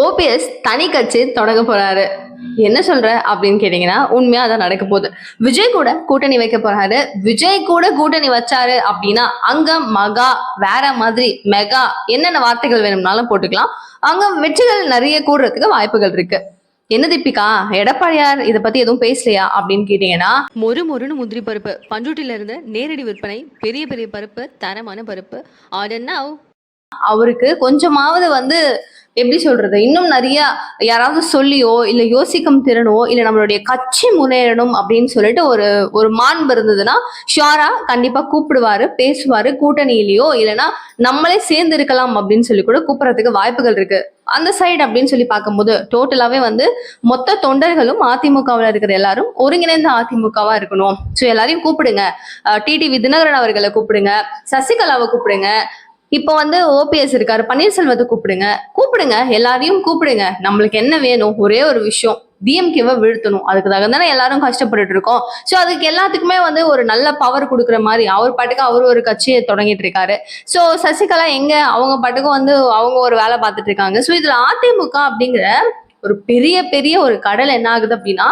OPS தனி கட்சி தொடங்க போறாரு. என்ன சொல்ற அப்படின்னு கேட்டீங்கன்னா, உண்மையா அதான் நடக்க போகுது. விஜய் கூட கூட்டணி வைக்க போறாரு. விஜய் கூட கூட்டணி வச்சாரு அப்படின்னா அங்க மகா, வேற மாதிரி மெகா, என்னென்ன வார்த்தைகள் வேணும்னாலும் போட்டுக்கலாம். அங்க வெற்றிகள் நிறைய கூடுறதுக்கு வாய்ப்புகள் இருக்கு. என்ன தீபிகா, எடப்பாடியார் இதை பத்தி எதுவும் பேசலையா அப்படின்னு கேட்டீங்கன்னா, மொறுன்னு முந்திரி பருப்பு பண்ருட்டில இருந்து நேரடி விற்பனை, பெரிய பெரிய பருப்பு, தரமான பருப்பு. Order now. அவருக்கு கொஞ்சமாவது எப்படி சொல்றது, இன்னும் நிறைய யாராவது சொல்லியோ இல்ல யோசிக்கும் திறனோ இல்ல நம்மளுடைய கட்சி முன்னேறணும் அப்படின்னு சொல்லிட்டு ஒரு ஒரு மாண்பு இருந்ததுன்னா ஷியாரா கண்டிப்பா கூப்பிடுவாரு, பேசுவாரு. கூட்டணியிலயோ இல்லைன்னா நம்மளே சேர்ந்து இருக்கலாம் அப்படின்னு சொல்லி கூட கூப்பிடறதுக்கு வாய்ப்புகள் இருக்கு. அந்த சைடு அப்படின்னு சொல்லி பார்க்கும்போது டோட்டலாவே மொத்த தொண்டர்களும் அதிமுகவில் இருக்கிற எல்லாரும் ஒருங்கிணைந்த அதிமுகவா இருக்கணும். ஸோ எல்லாரையும் கூப்பிடுங்க. டிடிவி தினகரன் அவர்களை கூப்பிடுங்க, சசிகலாவை கூப்பிடுங்க. இப்போ ஓபிஎஸ் இருக்காரு, பன்னீர்செல்வத்தை கூப்பிடுங்க, எல்லாரையும் கூப்பிடுங்க. நம்மளுக்கு என்ன வேணும், ஒரே ஒரு விஷயம், டிஎம்கேவை வீழ்த்தணும். அதுக்கு தகுந்தானே எல்லாரும் கஷ்டப்பட்டுட்டு இருக்கோம். ஸோ அதுக்கு எல்லாத்துக்குமே ஒரு நல்ல பவர் கொடுக்குற மாதிரி அவர் பாட்டுக்கு அவர் ஒரு கட்சியை தொடங்கிட்டு இருக்காரு. ஸோ சசிகலா எங்க, அவங்க பாட்டுக்கும் அவங்க ஒரு வேலை பார்த்துட்டு இருக்காங்க. ஸோ இதுல அதிமுக அப்படிங்கிற ஒரு பெரிய பெரிய ஒரு கடல் என்ன ஆகுது அப்படின்னா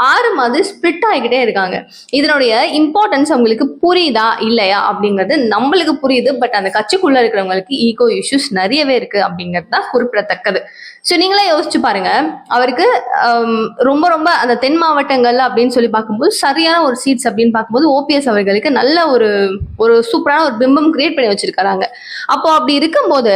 6 மாதிரி ஸ்பிளிட் ஆகிக்கிட்டே இருக்காங்க. இதனுடைய இம்பார்ட்டன்ஸ் அவங்களுக்கு புரியுதா இல்லையா அப்படிங்கிறது நம்மளுக்கு புரியுது. பட் அந்த கட்சிக்குள்ள இருக்கிறவங்களுக்கு ஈகோ இஷ்யூஸ் நிறையவே இருக்கு அப்படிங்கிறது தான் குறிப்பிடத்தக்கது. ஸோ நீங்களே யோசிச்சு பாருங்க, அவருக்கு ரொம்ப ரொம்ப அந்த தென் மாவட்டங்கள்ல அப்படின்னு சொல்லி பார்க்கும்போது சரியான ஒரு சீட்ஸ் அப்படின்னு பார்க்கும்போது ஓபிஎஸ் அவர்களுக்கு நல்ல ஒரு ஒரு சூப்பரான ஒரு பிம்பம் கிரியேட் பண்ணி வச்சிருக்காங்க. அப்போ அப்படி இருக்கும்போது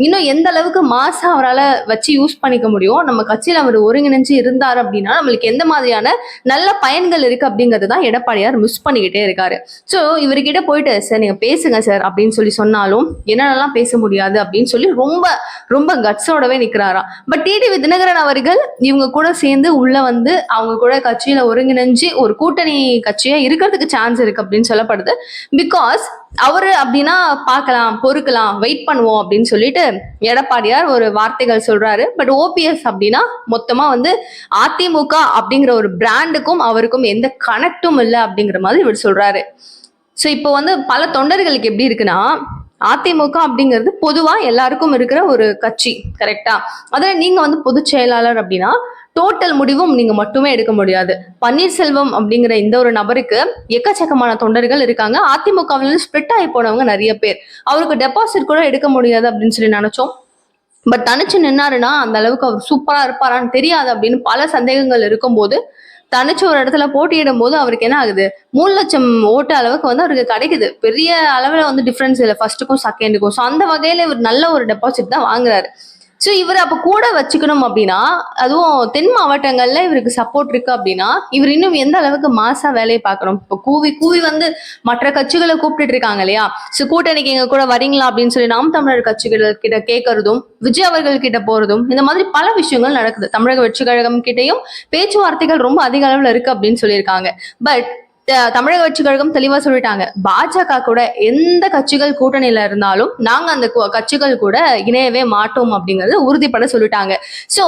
இன்னும் எந்த அளவுக்கு மாசா அவரால் வச்சு யூஸ் பண்ணிக்க முடியும், நம்ம கட்சியில் அவர் ஒருங்கிணைஞ்சு இருந்தார் அப்படின்னா நம்மளுக்கு எந்த மாதிரியான நல்ல பயன்கள் இருக்கு அப்படிங்கிறது தான் எடப்பாடியார் மிஸ் பண்ணிக்கிட்டே இருக்காரு. ஸோ இவர்கிட்ட போயிட்டு சார் நீங்க பேசுங்க சார் அப்படின்னு சொல்லி சொன்னாலும் என்னென்னலாம் பேச முடியாது அப்படின்னு சொல்லி ரொம்ப ரொம்ப கட்ஸோடவே நிக்கிறாராம். பட் டிடிவி தினகரன் அவர்கள் இவங்க கூட சேர்ந்து உள்ள அவங்க கூட கட்சியில ஒருங்கிணைஞ்சு ஒரு கூட்டணி கட்சியா இருக்கிறதுக்கு சான்ஸ் இருக்கு அப்படின்னு சொல்லப்படுது. பிகாஸ் அவரு அப்படின்னா பார்க்கலாம், பொறுக்கலாம், வெயிட் பண்ணுவோம் அப்படின்னு சொல்லிட்டு எடப்பாடியார் ஒரு வார்த்தைகள் சொல்றாரு. பட் ஓபிஎஸ் அப்படின்னா மொத்தமா அதிமுக அப்படிங்கிற ஒரு பிராண்டுக்கும் அவருக்கும் எந்த கனெக்டும் இல்லை அப்படிங்கிற மாதிரி இவர் சொல்றாரு. ஸோ இப்போ பல தொண்டர்களுக்கு எப்படி இருக்குன்னா, அதிமுக அப்படிங்கிறது பொதுவா எல்லாருக்கும் இருக்கிற ஒரு கட்சி, கரெக்டா? அதுல நீங்க பொதுச் செயலாளர் அப்படின்னா டோட்டல் முடிவும் நீங்க மட்டுமே எடுக்க முடியாது. பன்னீர்செல்வம் அப்படிங்கிற இந்த ஒரு நபருக்கு எக்கச்சக்கமான தொண்டர்கள் இருக்காங்க. அதிமுகவிலிருந்து ஸ்பிளிட் ஆகி போனவங்க நிறைய பேர். அவருக்கு டெபாசிட் கூட எடுக்க முடியாது அப்படின்னு சொல்லி நினைச்சோம். பட் தனிச்சு நின்னாருன்னா அந்த அளவுக்கு அவர் சூப்பரா இருப்பாரான்னு தெரியாது அப்படின்னு பல சந்தேகங்கள் இருக்கும்போது தனிச்சு ஒரு இடத்துல போட்டியிடும் போது அவருக்கு என்ன ஆகுது, 3 லட்சம் ஓட்டு அளவுக்கு அவருக்கு கிடைக்குது. பெரிய அளவுல டிஃபரன்ஸ் இல்லை ஃபர்ஸ்ட்டுக்கும் செகண்டுக்கும். ஸோ அந்த வகையில இவர் நல்ல ஒரு டெபாசிட் தான் வாங்குறாரு. ஸோ இவர் அப்போ கூட வச்சுக்கணும் அப்படின்னா, அதுவும் தென் மாவட்டங்கள்ல இவருக்கு சப்போர்ட் இருக்கு அப்படின்னா இவர் இன்னும் எந்த அளவுக்கு மாசா வேலையை பார்க்கணும். இப்போ கூவி கூவி மற்ற கட்சிகளை கூப்பிட்டு இருக்காங்க இல்லையா, ஸோ கூட்டணிக்கு எங்க கூட வரீங்களா அப்படின்னு சொல்லி நாம் தமிழர் கட்சிகள் கிட்ட கேட்கறதும், விஜய் அவர்கள் கிட்ட போறதும், இந்த மாதிரி பல விஷயங்கள் நடக்குது. தமிழக வெற்றி கழகம் கிட்டையும் பேச்சுவார்த்தைகள் ரொம்ப அதிக அளவுல இருக்கு அப்படின்னு சொல்லியிருக்காங்க. பட் தமிழக வெற்றி கழகம் தெளிவா சொல்லிட்டாங்க, பாஜக கூட எந்த கட்சிகள் கூட்டணியில இருந்தாலும் நாங்க அந்த கட்சிகள் கூட இணையவே மாட்டோம் அப்படிங்கறது உறுதிப்பட சொல்லிட்டாங்க. சோ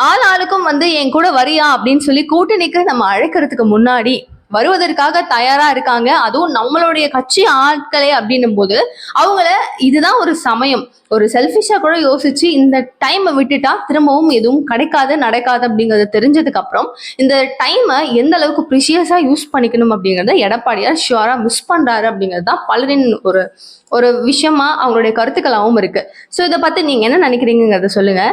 ஆளுக்கும் என் கூட வரியா அப்படின்னு சொல்லி கூட்டணிக்கு நம்ம அழைக்கிறதுக்கு முன்னாடி வருவதற்காக தயாரா இருக்காங்க. அதுவும் நம்மளுடைய கட்சி ஆட்களே அப்படின்னும் போது அவங்கள இதுதான் ஒரு சமயம், ஒரு செல்ஃபிஷா கூட யோசிச்சு இந்த டைமை விட்டுட்டா திரும்பவும் எதுவும் கிடைக்காது நடக்காது அப்படிங்கறது தெரிஞ்சதுக்கு அப்புறம் இந்த டைமை எந்த அளவுக்கு ப்ரிஷியஸா யூஸ் பண்ணிக்கணும் அப்படிங்கறத எடப்பாடியார் ஷுவரா மிஸ் பண்றாரு அப்படிங்கிறது தான் பலரின் ஒரு ஒரு விஷயமா அவங்களுடைய கருத்துக்களாகவும் இருக்கு. ஸோ இதை பத்தி நீங்க என்ன நினைக்கிறீங்கிறத சொல்லுங்க.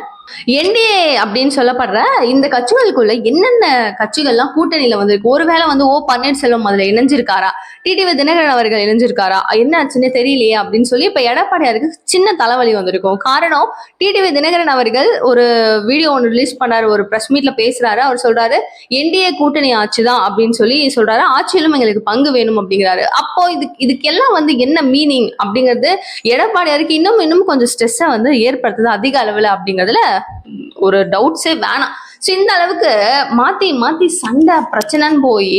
என்டிஏ அப்படின்னு சொல்லப்படுற இந்த கட்சிகளுக்குள்ள என்னென்ன கட்சிகள்லாம் கூட்டணியில வந்திருக்கு, ஒருவேளை ஓ பன்னீர்செல்வம் அதுல இணைஞ்சிருக்காரா, டிடிவி தினகரன் அவர்கள் இணைஞ்சிருக்காரா, என்ன ஆச்சுன்னு தெரியலையே அப்படின்னு சொல்லி இப்ப எடப்பாடியாருக்கு சின்ன தலைவலி வந்திருக்கும். காரணம், டிடிவி தினகரன் அவர்கள் ஒரு வீடியோ ஒன்று ரிலீஸ் பண்ணாரு, ஒரு பிரஸ் மீட்ல பேசுறாரு. அவர் சொல்றாரு என்டிஏ கூட்டணி ஆட்சிதான் அப்படின்னு சொல்லி சொல்றாரு, ஆட்சியிலும் எங்களுக்கு பங்கு வேணும் அப்படிங்கிறாரு. அப்போ இதுக்கெல்லாம் என்ன மீனிங் அப்படிங்கிறது எடப்பாடியாருக்கு இன்னும் கொஞ்சம் ஸ்ட்ரெஸ்ஸை ஏற்படுத்துது அதிக அளவுல அப்படிங்கிறதுல ஒரு டவுட்ஸே வேணாம். ஸோ இந்த அளவுக்கு மாத்தி மாத்தி சண்டை பிரச்சனைன்னு போய்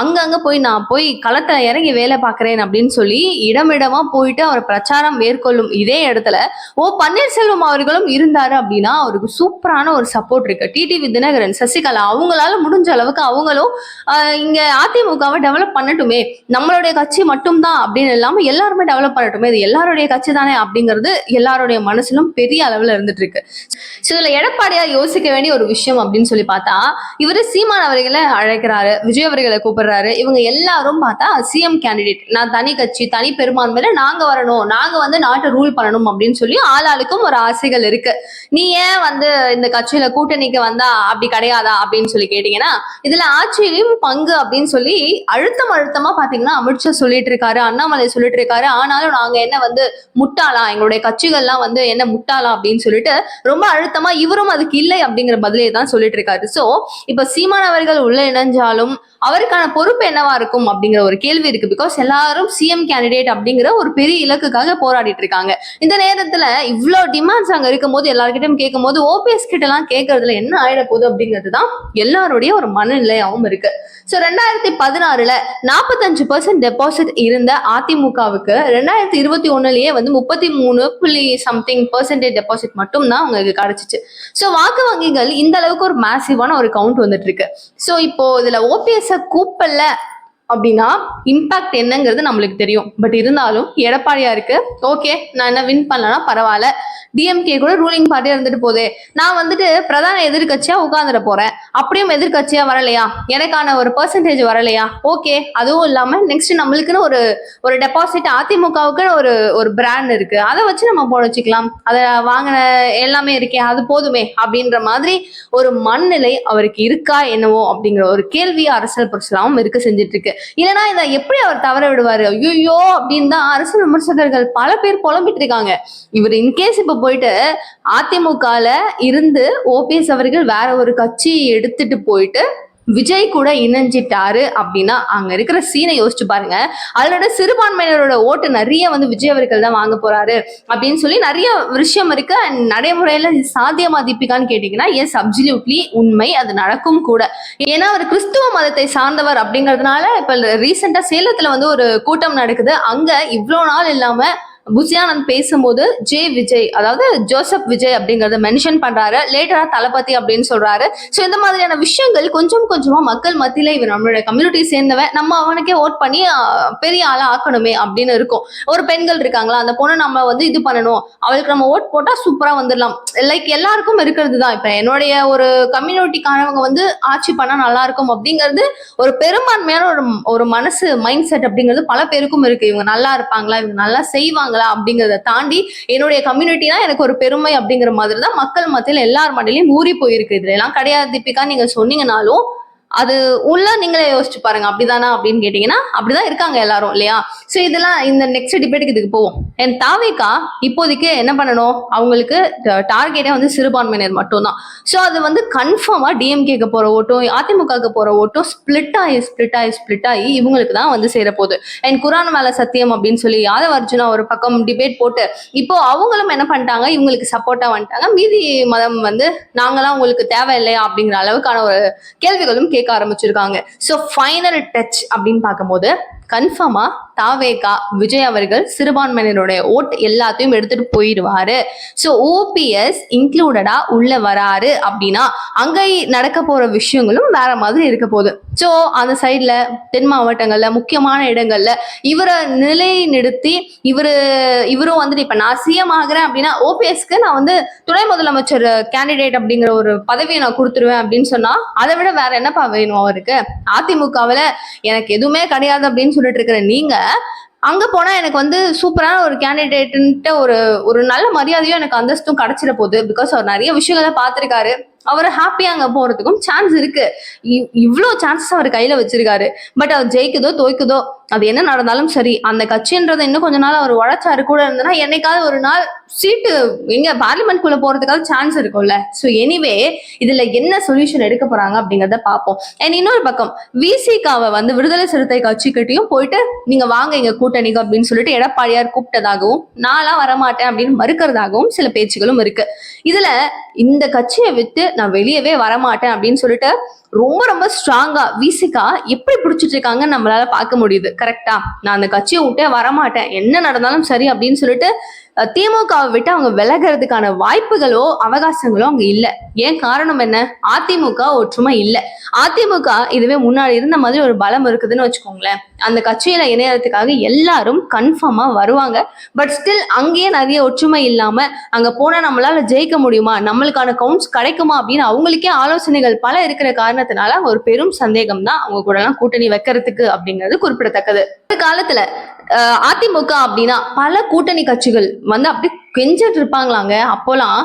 அங்கங்க போய் நான் போய் களத்துல இறங்கி வேலை பார்க்கறேன் அப்படின்னு சொல்லி இடமிடமா போயிட்டு அவர் பிரச்சாரம் மேற்கொள்ளும் இதே இடத்துல பன்னீர்செல்வம் அவர்களும் இருந்தாரு அப்படின்னா அவருக்கு சூப்பரான ஒரு சப்போர்ட் இருக்கு. டிடிவி தினகரன், சசிகலா அவங்களால முடிஞ்ச அளவுக்கு அவங்களும் இங்க அதிமுகவை டெவலப் பண்ணட்டுமே, நம்மளுடைய கட்சி மட்டும்தான் அப்படின்னு இல்லாம எல்லாருமே டெவலப் பண்ணட்டுமே, இது எல்லாருடைய கட்சி தானே அப்படிங்கிறது எல்லாருடைய மனசிலும் பெரிய அளவுல இருந்துட்டு இருக்கு. ஸோ இதுல எடப்பாடியார் யோசிக்க வேண்டிய ஒரு விஷயம் அப்படின்னு சொல்லி பார்த்தா, இவரு சீமான் அவர்களை அழைக்கிறாரு, விஜய் அவர்களை கூப்பிடுறாரு. இவங்க எல்லாரும் பார்த்தா சிஎம் கேண்டிடேட், நான் தனி கட்சி தனி பெரும்பான்மையில நாங்க வரணும், நாங்க வந்து நாட்டை ரூல் பண்ணணும் அப்படின்னு சொல்லி ஆளாளுக்கும் ஒரு ஆசைகள் இருக்கு. நீ ஏன் வந்து இந்த கட்சியில கூட்டணிக்கு வந்தா அப்படி கிடையாதா அப்படின்னு சொல்லி கேட்டீங்கன்னா, இதுல ஆட்சியிலும் பங்கு அப்படின்னு சொல்லி அழுத்தமா பாத்தீங்கன்னா அமித்ஷா சொல்லிட்டு இருக்காரு, அண்ணாமலை சொல்லிட்டு இருக்காரு. ஆனாலும் நாங்க என்ன வந்து முட்டாளா, எங்களுடைய கட்சிகள்லாம் வந்து என்ன முட்டாளா அப்படின்னு சொல்லிட்டு ரொம்ப அழுத்தமா இவரும் அதுக்கு இல்லை அப்படிங்கிற பதிலே தான் சொல்லிட்டு இருக்காரு. சோ இப்ப சீமான் அவர்கள் உள்ள இணைஞ்சாலும் அவருக்கான பொறுப்பு என்னவா இருக்கும் அப்படிங்கிற ஒரு கேள்வி இருக்கு. பிகாஸ் எல்லாரும் சிஎம் கேண்டிடேட் அப்படிங்கிற ஒரு பெரிய இலக்குக்காக போராடிட்டு இருக்காங்க. இந்த நேரத்துல இவ்வளவு டிமாண்ட்ஸ் அங்க இருக்கும் போது எல்லார்கிட்டையும் கேட்கும் போது ஓபிஎஸ் கிட்ட எல்லாம் கேட்கறதுல என்ன ஆயிட போகுது அப்படிங்கிறது தான் எல்லாருடைய ஒரு மனநிலையாவும் இருக்கு. சோ 2016ல 45% டெபாசிட் இருந்த அதிமுகவுக்கு 2021லயே வந்து 33.something% டெபாசிட் மட்டும் தான் உங்களுக்கு கிடைச்சிச்சு. சோ வாக்கு வங்கிகள் இந்த அளவுக்கு ஒரு மேசிவான ஒரு கவுண்ட் வந்துட்டு இருக்கு. சோ இப்போ இதுல ஓபிஎஸ் கூப்பல்ல அப்படின்னா இம்பாக்ட் என்னங்கிறது நம்மளுக்கு தெரியும். பட் இருந்தாலும் எடப்பாடியாருக்கு ஓகே நான் என்ன வின் பண்ணலன்னா பரவாயில்ல, டிஎம்கே கூட ரூலிங் பார்ட்டியா இருந்துட்டு போதே, நான் வந்துட்டு பிரதான எதிர்கட்சியா உட்கார்ந்துட போறேன், அப்படியும் எதிர்கட்சியா வரலையா, எனக்கான ஒரு பெர்சன்டேஜ் வரலையா, ஓகே. அதுவும் இல்லாம நெக்ஸ்ட் நம்மளுக்குன்னு ஒரு டெபாசிட் அதிமுகவுக்கு ஒரு பிராண்ட் இருக்கு, அதை வச்சு நம்ம போட வச்சுக்கலாம், அதை வாங்கின எல்லாமே இருக்கே அது போதுமே அப்படின்ற மாதிரி ஒரு மனநிலை அவருக்கு இருக்கா என்னவோ அப்படிங்கிற ஒரு கேள்வி அரசியல் புரட்சியாவும் இருக்க செஞ்சுட்டு இருக்கு. இல்லைன்னா இதை எப்படி அவர் தவற விடுவாரு ஐயோ அப்படின்னு தான் அரசியல் விமர்சகர்கள் பல பேர் புலம்பிட்டு இருக்காங்க. இவர் இன்கேஸ் இப்ப போயிட்டு அதிமுகல இருந்து ஓபிஎஸ் அவர்கள் வேற ஒரு கட்சி எடுத்துட்டு போயிட்டு விஜய் கூட இணைஞ்சிட்டாரு அப்படின்னா அங்க இருக்கிற சீனை யோசிச்சு பாருங்க. அதோட சிறுபான்மையினரோட ஓட்டு நிறைய வந்து விஜய் அவர்கள் தான் வாங்க போறாரு அப்படின்னு சொல்லி நிறைய விஷயம் இருக்கு. நடைமுறையில சாத்தியமா தீபிகான்னு கேட்டீங்கன்னா எஸ், அப்சல்யூட்லி உண்மை, அது நடக்கும் கூட. ஏன்னா அவர் கிறிஸ்துவ மதத்தை சார்ந்தவர் அப்படிங்கிறதுனால இப்ப ரீசெண்டா சேலத்துல வந்து ஒரு கூட்டம் நடக்குது. அங்க இவ்வளவு நாள் இல்லாம புசியானந்த் பேசும்போது விஜய் அதாவது ஜோசப் விஜய் அப்படிங்கறத மென்ஷன் பண்றாரு, லேட்டரா தளபதி அப்படின்னு சொல்றாரு. சோ இந்த மாதிரியான விஷயங்கள் கொஞ்சம் கொஞ்சமா மக்கள் மத்தியில இவன் நம்மளுடைய கம்யூனிட்டி சேர்ந்தவன், நம்ம அவனுக்கே ஓட் பண்ணி பெரிய ஆளா ஆக்கணுமே அப்படின்னு இருக்கும். ஒரு பெண்கள் இருக்காங்களா, அந்த பொண்ணு நம்ம வந்து இது பண்ணணும், அவளுக்கு நம்ம ஓட் போட்டா சூப்பரா வந்துடலாம், லைக் எல்லாருக்கும் இருக்கிறது தான். இப்ப என்னுடைய ஒரு கம்யூனிட்டிக்கானவங்க வந்து ஆட்சி பண்ணா நல்லா இருக்கும் அப்படிங்கிறது ஒரு பெரும்பான்மையான ஒரு மனசு மைண்ட் செட் அப்படிங்கிறது பல பேருக்கும் இருக்கு. இவங்க நல்லா இருப்பாங்களா, இவங்க நல்லா செய்வாங்க அப்படிங்கறத தாண்டி என்னுடைய கம்யூனிட்டினா எனக்கு ஒரு பெருமை அப்படிங்கிற மாதிரி தான் மக்கள் மத்தியில் எல்லார் மத்தியிலையும் ஊறி போயிருக்கு. இதுல எல்லாம் கிடையாது தீபிகா நீங்க சொன்னீங்கனாலும் அது உள்ள நீங்களே யோசிச்சு பாருங்க, அப்படிதானா அப்படின்னு கேட்டீங்கன்னா அப்படிதான் இருக்காங்க எல்லாரும் இல்லையா. சோ இதெல்லாம் இந்த நெக்ஸ்ட் டிபேட்டுக்கு இதுக்கு போவோம். என் தாவேகா இப்போதைக்கு என்ன பண்ணணும், அவங்களுக்கு டார்கெட்டே வந்து சிறுபான்மையினர் மட்டும்தான். சோ அது வந்து கன்ஃபார்மா டிஎம்கேக்கு போற ஓட்டும் அதிமுகக்கு போற ஓட்டும் ஸ்பிளிட் ஆகி இவங்களுக்கு தான் வந்து சேர போகுது. என் குரான் மேல சத்தியம் அப்படின்னு சொல்லி யாதவ் அர்ஜுனா ஒரு பக்கம் டிபேட் போட்டு இப்போ அவங்களும் என்ன பண்ணிட்டாங்க, இவங்களுக்கு சப்போர்ட்டா வந்துட்டாங்க. மீதி மதம் வந்து நாங்களாம் உங்களுக்கு தேவையில்லையா அப்படிங்கிற அளவுக்கான ஒரு கேள்விகளும் கேட்க ஆரம்பிச்சிருக்காங்க. சோ ஃபைனல் டச் அப்படின்னு பார்க்கும்போது கன்ஃபார்மா தாவேகா விஜய் அவர்கள் சிறுபான்மையினருடைய ஓட் எல்லாத்தையும் எடுத்துட்டு போயிடுவாரு. சோ ஓபிஎஸ் இன்க்ளூடடா உள்ள வராரு அப்படின்னா அங்க நடக்க போற விஷயங்களும் வேற மாதிரி இருக்க போகுது. சோ அந்த சைட்ல தென் மாவட்டங்கள்ல முக்கியமான இடங்கள்ல இவரை நிலை நிறுத்தி இவரும் வந்துட்டு இப்ப நான் சிஎம் ஆகிறேன் அப்படின்னா ஓபிஎஸ்க்கு நான் வந்து துணை முதலமைச்சர் கேண்டிடேட் அப்படிங்கிற ஒரு பதவியை நான் கொடுத்துருவேன் அப்படின்னு சொன்னா அதை விட வேற என்னப்பா வேணும் அவருக்கு. அதிமுகவுல எனக்கு எதுவுமே கிடையாது அப்படின்னு சொல்லிட்டு இருக்கிற நீங்க அங்க போனா எனக்கு வந்து சூப்பரான ஒரு கேண்டிடேட்ன்ட்டு ஒரு நல்ல மரியாதையும் எனக்கு அந்தஸ்தும் கிடைச்சிட போகுது. பிகாஸ் அவர் நிறைய விஷயங்களை பார்த்திருக்காரு, அவர் ஹாப்பியா அங்க போறதுக்கும் சான்ஸ் இருக்கு. இவ்வளவு சான்சஸ் அவர் கையில வச்சிருக்காரு. பட் அவர் ஜெயிக்குதோ தோய்க்குதோ அது என்ன நடந்தாலும் சரி, அந்த கட்சின்றதை இன்னும் கொஞ்ச நாள் அவர் உழைச்சாரு கூட இருந்ததுன்னா என்னைக்காவது ஒரு நாள் சீட்டு எங்க பார்லிமெண்ட் குள்ள போறதுக்காவது சான்ஸ் இருக்கும்ல. சோ எனிவே இதுல என்ன சொல்யூஷன் எடுக்க போறாங்க அப்படிங்கறத பார்ப்போம். அண்ட் இன்னொரு பக்கம் விசிகாவை வந்து விடுதலை சிறுத்தை கட்சிக்கிட்டையும் போயிட்டு நீங்க வாங்க எங்க கூட்டணிக்கு அப்படின்னு சொல்லிட்டு எடப்பாடியார் கூப்பிட்டதாகவும் நான்லாம் வரமாட்டேன் அப்படின்னு மறுக்கிறதாகவும் சில பேச்சுகளும் இருக்கு. இதுல இந்த கட்சியை விட்டு நான் வெளியவே வரமாட்டேன் அப்படின்னு சொல்லிட்டு ரொம்ப ரொம்ப ஸ்ட்ராங்கா விசிகா எப்படி பிடிச்சிட்டு இருக்காங்கன்னு நம்மளால பார்க்க முடியுது. கரெக்டா? நான் அந்த கட்சியை விட்டே வரமாட்டேன், என்ன நடந்தாலும் சரி அப்படின்னு சொல்லிட்டு திமுகவை விட்டு அவங்க விலகிறதுக்கான வாய்ப்புகளோ அவகாசங்களோ அங்க இல்ல. ஏன் காரணம் என்ன? அதிமுக ஒற்றுமை இல்ல. அதிமுக இதுவே முன்னாடி இருந்த மாதிரி ஒரு பலம் இருக்குதுன்னு வச்சுக்கோங்களேன், அந்த கட்சியில இணையறதுக்காக எல்லாரும் கன்ஃபார்மா வருவாங்க. பட் ஸ்டில் அங்கேயே நிறைய ஒற்றுமை இல்லாம அங்க போனா நம்மளால ஜெயிக்க முடியுமா, நம்மளுக்கான கவுண்ட்ஸ் கிடைக்குமா அப்படின்னு அவங்களுக்கே ஆலோசனைகள் பல இருக்கிற காரணத்தினால ஒரு பெரும் சந்தேகம் தான் அவங்க கூட எல்லாம் கூட்டணி வைக்கிறதுக்கு அப்படிங்கிறது குறிப்பிடத்தக்கது. ஒரு காலத்துல அதிமுக அப்படின்னா பல கூட்டணி கட்சிகள் வந்து அப்படி கெஞ்சிட்டு இருப்பாங்களாங்க. அப்போலாம்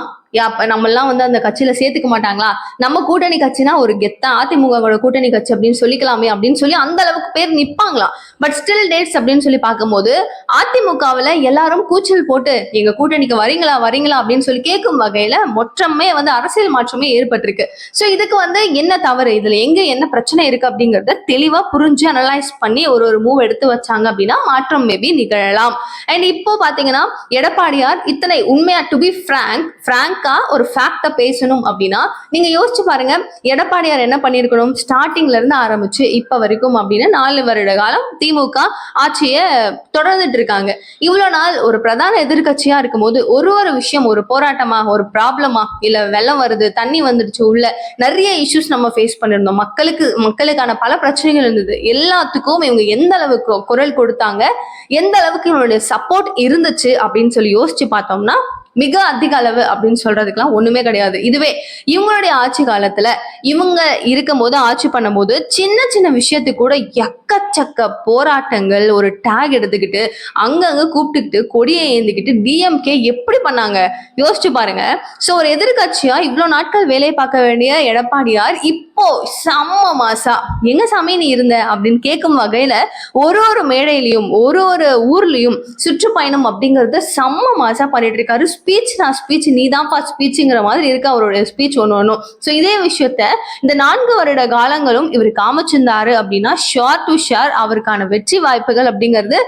நம்ம எல்லாம் வந்து அந்த கட்சியில சேர்த்துக்க மாட்டாங்களா, நம்ம கூட்டணி கட்சினா ஒரு கெத்தா அதிமுக கூட்டணி கட்சி அப்படின்னு சொல்லிக்கலாமே அப்படின்னு சொல்லி அந்த அளவுக்கு பேர் நிப்பாங்களாம். பட் ஸ்டில் டேட்ஸ் அப்படின்னு சொல்லி பார்க்கும்போது அதிமுகவுல எல்லாரும் கூச்சல் போட்டு எங்க கூட்டணிக்கு வரீங்களா வரீங்களா அப்படின்னு சொல்லி கேட்கும் வகையில மொற்றமே வந்து அரசியல் மாற்றமே ஏற்பட்டிருக்கு. சோ இதுக்கு வந்து என்ன தவறு, இதுல எங்க என்ன பிரச்சனை இருக்கு அப்படிங்கறத தெளிவா புரிஞ்சு அனலைஸ் பண்ணி ஒரு மூவ் எடுத்து வச்சாங்க அப்படின்னா மாற்றம் மேபி நிகழலாம். அண்ட் இப்போ பாத்தீங்கன்னா எடப்பாடியார் இத்தனை உண்மையா டு பி பிராங்க் ஒரு ஃபேக்ட பேசணும் அப்படின்னா நீங்க யோசிச்சு பாருங்க, எடப்பாடியார் என்ன பண்ணிருக்கணும், ஸ்டார்டிங்ல இருந்து ஆரம்பிச்சு இப்ப வரைக்கும் அப்படின்னு 4 வருட காலம் திமுக ஆட்சியை தொடர்ந்துட்டு இருக்காங்க. இவ்வளவு நாள் ஒரு பிரதான எதிர்கட்சியா இருக்கும் போது ஒரு விஷயம், ஒரு போராட்டமா, ஒரு ப்ராப்ளமா, இல்ல வெள்ளம் வருது, தண்ணி வந்துடுச்சு, உள்ள நிறைய இஷ்யூஸ் நம்ம ஃபேஸ் பண்ணிருந்தோம், மக்களுக்கான பல பிரச்சனைகள் இருந்தது, எல்லாத்துக்கும் இவங்க எந்த அளவுக்கு குரல் கொடுத்தாங்க, எந்த அளவுக்கு இவங்களுடைய சப்போர்ட் இருந்துச்சு அப்படின்னு சொல்லி யோசிச்சு பார்த்தோம்னா மிக அதிக அளவு அப்படின்னு சொல்றதுக்கெல்லாம் ஒண்ணுமே கிடையாது. இதுவே இவங்களுடைய ஆட்சி காலத்துல இவங்க இருக்கும் போது ஆட்சி பண்ணும் போது சின்ன சின்ன விஷயத்துக்கு கூட எக்கச்சக்க போராட்டங்கள், ஒரு டேக் எடுத்துக்கிட்டு அங்கங்க கூப்பிட்டுக்கிட்டு கொடியை ஏந்திக்கிட்டு டிஎம்கே எப்படி பண்ணாங்க யோசிச்சு பாருங்க. சோ ஒரு எதிர்கட்சியா இவ்வளவு நாட்கள் வேலை பார்க்க வேண்டிய எடப்பாடியார் இப்போ செம்ம மாசா எங்க சாமி நீ இருந்த அப்படின்னு கேட்கும் வகையில ஒரு மேடையிலையும் ஒரு ஊர்லயும் சுற்றுப்பயணம் அப்படிங்கறத செம்ம மாசா பண்ணிட்டு இருக்காரு. ஸ்பீச் நீதான்ப்பா ஸ்பீச்சுங்கிற மாதிரி இருக்கு அவருடைய ஸ்பீச் ஒன்னும். சோ இதே விஷயத்த இந்த 4 வருட காலங்களும் இவர் காமிச்சிருந்தாரு அப்படின்னா ஷோர் டு ஷோர் அவருக்கான வெற்றி வாய்ப்புகள் அப்படிங்கிறது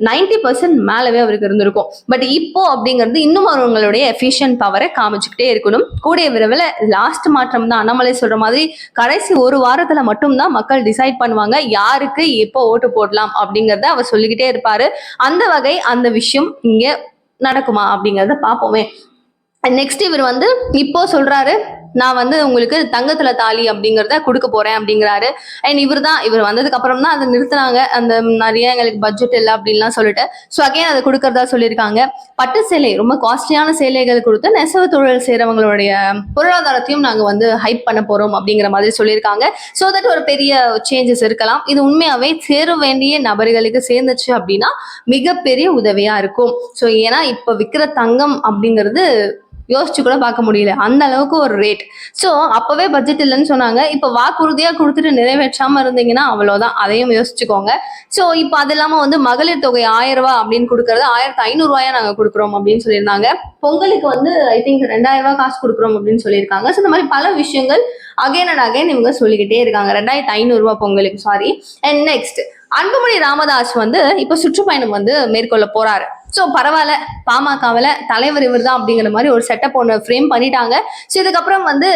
90% மேலவே அவருக்கு இருந்திருக்கும். பட் இப்போ அப்படிங்கிறது இன்னும் அவங்களுடைய எஃபிஷியன்ட் பவரை காமிச்சுக்கிட்டே இருக்கணும். கூடிய விரைவில் லாஸ்ட் மாற்றம் தான், அண்ணாமலை சொல்ற மாதிரி கடைசி ஒரு வாரத்துல மட்டும்தான் மக்கள் டிசைட் பண்ணுவாங்க யாருக்கு எப்போ ஓட்டு போடலாம் அப்படிங்கறத அவர் சொல்லிக்கிட்டே இருப்பாரு. அந்த வகை அந்த விஷயம் இங்க நடக்குமா அப்படிங்கறத பார்ப்போமே. நெக்ஸ்ட் இவர் வந்து இப்போ சொல்றாரு நான் வந்து உங்களுக்கு தங்கத்துல தாலி அப்படிங்கறத கொடுக்க போறேன் அப்படிங்கிறாரு. அண்ட் இவர் வந்ததுக்கு அப்புறம் தான் அதை நிறுத்தினாங்க, அந்த நிறைய எங்களுக்கு பட்ஜெட் இல்லை அப்படின்லாம் சொல்லிட்டு. ஸோ அகைன் அதை கொடுக்கறதா சொல்லியிருக்காங்க. பட்டு சேலை, ரொம்ப காஸ்ட்லியான சேலைகள் கொடுத்து நெசவு தொழில் செய்யறவங்களுடைய பொருளாதாரத்தையும் நாங்க வந்து ஹைப் பண்ண போறோம் அப்படிங்கிற மாதிரி சொல்லியிருக்காங்க. ஸோ தட் ஒரு பெரிய சேஞ்சஸ் இருக்கலாம். இது உண்மையாவே சேர வேண்டிய நபர்களுக்கு சேர்ந்துச்சு அப்படின்னா மிகப்பெரிய உதவியா இருக்கும். ஸோ ஏன்னா இப்ப விற்கிற தங்கம் அப்படிங்கிறது யோசிச்சு கூட பார்க்க முடியல, அந்த அளவுக்கு ஒரு ரேட். சோ அப்பவே பட்ஜெட் இல்லைன்னு சொன்னாங்க, இப்ப வாக்குறுதியா கொடுத்துட்டு நிறைவேற்றாம இருந்தீங்கன்னா அவ்வளவுதான், அதையும் யோசிச்சுக்கோங்க. சோ இப்ப அது இல்லாம வந்து மகளிர் தொகை 1000 ரூபாய் அப்படின்னு கொடுக்கறது 1500 ரூபாயா நாங்க கொடுக்குறோம் அப்படின்னு சொல்லியிருந்தாங்க. பொங்கலுக்கு வந்து ஐ திங்க் 2000 ரூபாய் காசு கொடுக்குறோம் அப்படின்னு சொல்லியிருக்காங்க. ஸோ இந்த மாதிரி பல விஷயங்கள் அகைன் அண்ட் அகைன் இவங்க சொல்லிக்கிட்டே இருக்காங்க. 2500 ரூபாய் பொங்கலுக்கு, sorry. And next Anbumani Ramadoss வந்து இப்ப சுற்றுப்பயணம் வந்து மேற்கொள்ள போறாரு. ஸோ பரவாயில்ல, பாமகவில் தலைவர் இவர் தான் அப்படிங்கிற மாதிரி ஒரு செட்டப் ஒன்று ஃப்ரேம் பண்ணிட்டாங்க. ஸோ இதுக்கப்புறம் வந்து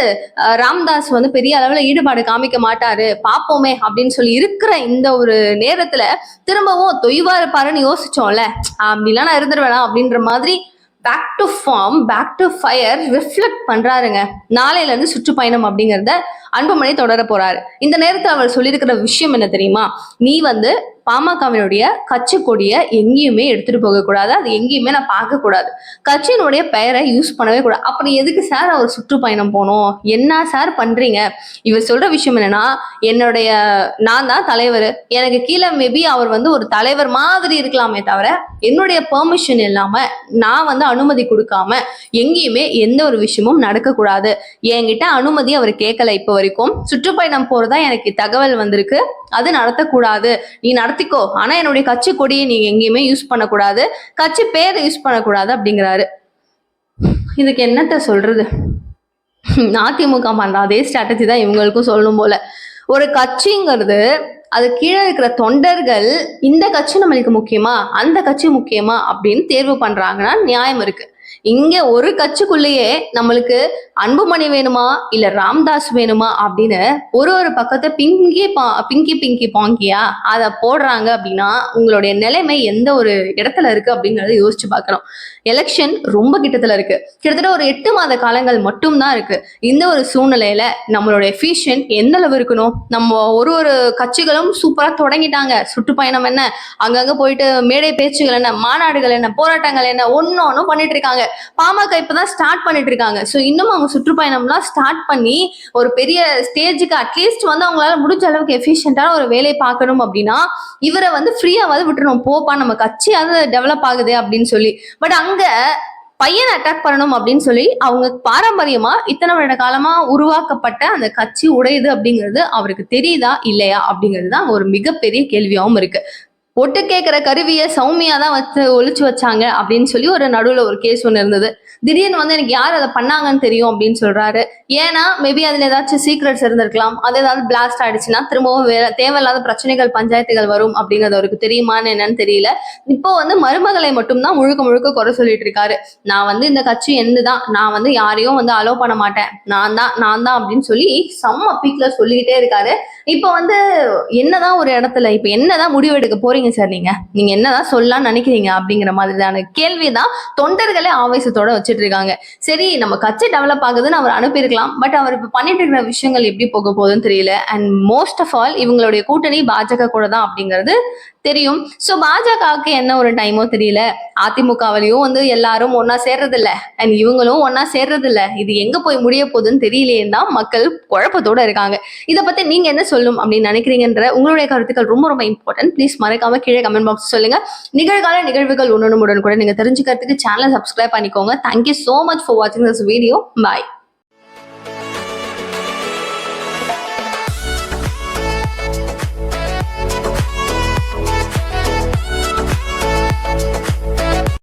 ராமதாஸ் வந்து பெரிய அளவில் ஈடுபாடு காமிக்க மாட்டாரு, பார்ப்போமே அப்படின்னு சொல்லி இருக்கிற இந்த ஒரு நேரத்துல திரும்பவும் தொய்வா இருப்பாருன்னு யோசிச்சோம்ல, அப்படிலாம் நான் இருந்துருவேனா அப்படின்ற மாதிரி back to form, back to fire reflect பண்றாருங்க. நாளையில இருந்து சுற்றுப்பயணம் அப்படிங்கிறத அன்புமணி தொடர போறாரு. இந்த நேரத்தில் அவர் சொல்லியிருக்கிற விஷயம் என்ன தெரியுமா, நீ வந்து பாமகவினுடைய கட்சி கொடியை எங்கேயுமே எடுத்துட்டு போக கூடாது, அது எங்கேயுமே நான் பார்க்க கூடாது, கட்சியினுடைய பெயரை யூஸ் பண்ணவே கூடாது. அப்படி எதுக்கு சார் அவர் சுற்றுப்பயணம் போனோம், என்ன சார் பண்றீங்க? இவர் சொல்ற விஷயம் என்னன்னா, நான் தான் தலைவர், எனக்கு கீழே மேபி அவர் வந்து ஒரு தலைவர் மாதிரி இருக்கலாமே தவிர என்னுடைய பெர்மிஷன் இல்லாம நான் வந்து அனுமதி கொடுக்காம எங்கேயுமே எந்த ஒரு விஷயமும் நடக்கக்கூடாது. என்கிட்ட அனுமதி அவர் கேட்கல இப்போ வரைக்கும். சுற்றுப்பயணம் போறதா எனக்கு தகவல் வந்திருக்கு, அது நடத்தக்கூடாது, நீ நடத்திக்கோ, ஆனா என்னுடைய கட்சி கொடியை நீங்க எங்கேயுமே யூஸ் பண்ணக்கூடாது, கட்சி பேரை யூஸ் பண்ணக்கூடாது அப்படிங்கிறாரு. இதுக்கு என்னத்த சொல்றது? அதிமுக பண்ற அதே ஸ்ட்ராட்டஜி தான் இவங்களுக்கும் சொல்லணும் போல. ஒரு கட்சிங்கிறது அது கீழே இருக்கிற தொண்டர்கள் இந்த கட்சி நம்மளுக்கு முக்கியமா அந்த கட்சி முக்கியமா அப்படின்னு தேர்வு பண்றாங்கன்னா நியாயம் இருக்கு. இங்க ஒரு கட்சிக்குள்ளேயே நம்மளுக்கு அன்புமணி வேணுமா இல்ல ராம்தாஸ் வேணுமா அப்படின்னு ஒரு பக்கத்தை பிங்கி பாங்கியா அதை போடுறாங்க அப்படின்னா உங்களுடைய நிலைமை எந்த ஒரு இடத்துல இருக்கு அப்படிங்கறத யோசிச்சு பார்க்கணும். எலெக்ஷன் ரொம்ப கிட்டத்துல இருக்கு. கிட்டத்தட்ட ஒரு 8 மாத காலங்கள் மட்டும்தான் இருக்கு. இந்த ஒரு சூழ்நிலையில நம்மளோட எஃபிஷியன்ட் எந்த அளவு இருக்கணும்? நம்ம ஒரு கட்சிகளும் சூப்பரா தொடங்கிட்டாங்க. சுற்றுப்பயணம் என்ன, அங்கங்க போயிட்டு மேடை பேச்சுகள் என்ன, மாநாடுகள் என்ன, போராட்டங்கள் என்ன, ஒன்னும் பண்ணிட்டு இருக்காங்க. பாமக இப்பதான் ஸ்டார்ட் பண்ணிட்டு இருக்காங்க. சோ இன்னும் அவங்க சுற்றுப்பயணம்லாம் ஸ்டார்ட் பண்ணி ஒரு பெரிய ஸ்டேஜுக்கு அட்லீஸ்ட் வந்து அவங்களால முடிஞ்ச அளவுக்கு எஃபிஷியன்டான ஒரு வேலையை பார்க்கணும் அப்படின்னா இவரை வந்து ஃப்ரீயாவது விட்டுறணும். போப்பா நம்ம கட்சியாவது டெவலப் ஆகுது அப்படின்னு சொல்லி. பட் அங்க பையனை அட்டாக் பண்ணணும் அப்படின்னு சொல்லி அவங்க பாரம்பரியமா இத்தனை வருட காலமா உருவாக்கப்பட்ட அந்த கட்சி உடையுது அப்படிங்கிறது அவருக்கு தெரியுதா இல்லையா அப்படிங்கிறது தான் ஒரு மிகப்பெரிய கேள்வியாகவும் இருக்கு. ஒட்டு கேட்கிற கருவியை சௌமியா தான் ஒழிச்சு வச்சாங்க அப்படின்னு சொல்லி ஒரு நடுவுல ஒரு கேஸ் ஒன்று இருந்தது. திடீர்னு வந்து எனக்கு யார் அதை பண்ணாங்கன்னு தெரியும் அப்படின்னு சொல்றாரு. ஏன்னா மேபி அதுல ஏதாச்சும் சீக்ரெட்ஸ் இருந்திருக்கலாம். அது ஏதாவது பிளாஸ்ட் ஆயிடுச்சுன்னா திரும்பவும் தேவையில்லாத பிரச்சனைகள் பஞ்சாயத்துகள் வரும் அப்படிங்கிறது அவருக்கு தெரியுமான்னு என்னன்னு தெரியல. இப்போ வந்து மருமகளை மட்டும்தான் முழுக்க குறை சொல்லிட்டு இருக்காரு. நான் வந்து இந்த கட்சி என்னதான், நான் வந்து யாரையும் வந்து அலோவ் பண்ண மாட்டேன், நான் தான் அப்படின்னு சொல்லி செம்ம பீக்ல சொல்லிக்கிட்டே இருக்காரு. இப்போ வந்து என்னதான் ஒரு இடத்துல இப்ப என்னதான் முடிவெடுக்க போறீங்க சார்? நீங்க என்னதான் சொல்லலாம்னு நினைக்கிறீங்க அப்படிங்கிற மாதிரியான கேள்விதான் தொண்டர்களே ஆவேசத்தோட வச்சுட்டு இருக்காங்க. சரி நம்ம கட்சி டெவலப் ஆகுதுன்னு அவர் அனுப்பியிருக்கலாம். பட் அவர் இப்ப பண்ணிட்டு இருக்கிற விஷயங்கள் எப்படி போக போகுதுன்னு தெரியல. அண்ட் மோஸ்ட் ஆஃப் ஆல் இவங்களுடைய கூட்டணி பாஜக கூட தான் அப்படிங்கிறது தெரியும். சோ பாஜகவுக்கு என்ன ஒரு டைமோ தெரியல. அதிமுகவிலையும் வந்து எல்லாரும் ஒன்னா சேர்றது இல்ல, அண்ட் இவங்களும் ஒன்னா சேர்றது இல்ல. இது எங்க போய் முடிய போகுதுன்னு தெரியலேன்னு தான் மக்கள் குழப்பத்தோட இருக்காங்க. இதை பத்தி நீங்க என்ன சொல்லணும் அப்படின்னு நினைக்கிறீங்கன்ற உங்களுடைய கருத்துக்கள் ரொம்ப இம்பார்ட்டன்ட். ப்ளீஸ் மறக்காம கீழே கமெண்ட் பாக்ஸ் சொல்லுங்க. நிகழ்கால நிகழ்வுகள் உடனுக்குடன் கூட நீங்க தெரிஞ்சுக்கிறதுக்கு சேனலை சப்ஸ்கிரைப் பண்ணிக்கோங்க. தேங்க்யூ சோ மச் ஃபார் வாட்சிங் திஸ் வீடியோ. பாய்.